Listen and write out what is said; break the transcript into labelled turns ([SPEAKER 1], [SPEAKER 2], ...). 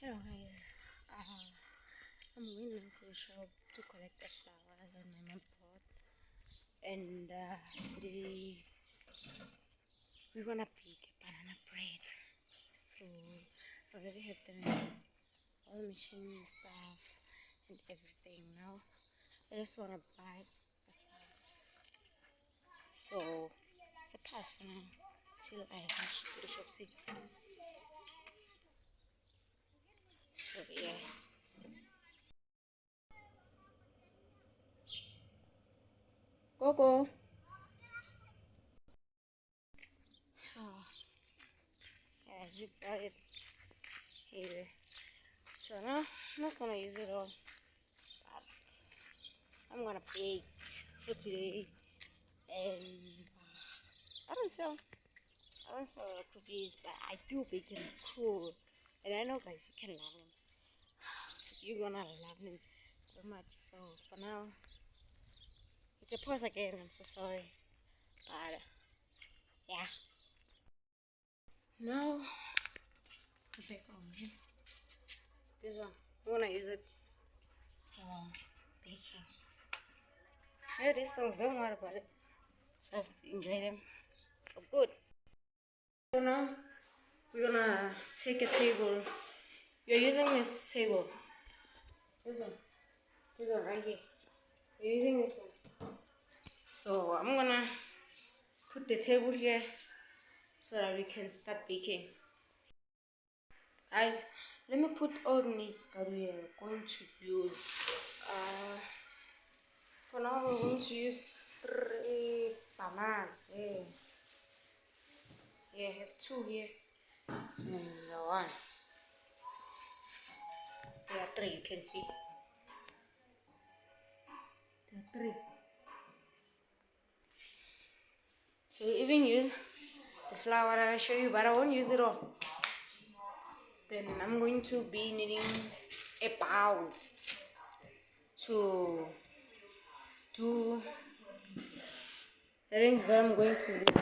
[SPEAKER 1] Hello guys, I'm going to the shop to collect the flowers that my mom bought, and today we're gonna bake banana bread. So I already have all the machine stuff and everything. Now I just wanna buy the flour. So it's a pass for now till I reach to the shop. See. So yeah. Go. So as we got it here. So now I'm not gonna use it all, but I'm gonna bake for today. And I don't sell cookies, but I do bake them cool. And I know guys, you can love them. You're gonna love them so much. So for now, it's a pause again. I'm so sorry, but yeah. Now the bake on here. This one, I'm gonna use it for baking. Yeah, these songs don't matter about it. Just enjoy them for good. So now we're gonna take a table. You're using this table. This one right here. You're using this one. So I'm gonna put the table here so that we can start baking. Guys, let me put all the needs that we are going to use. For now we're going to use 3 bananas. Yeah, I have 2 here. And 1. There are 3, you can see. There are 3. So you even use the flour that I show you, but I won't use it all. Then I'm going to be needing a bowl to do the things that I'm going to do.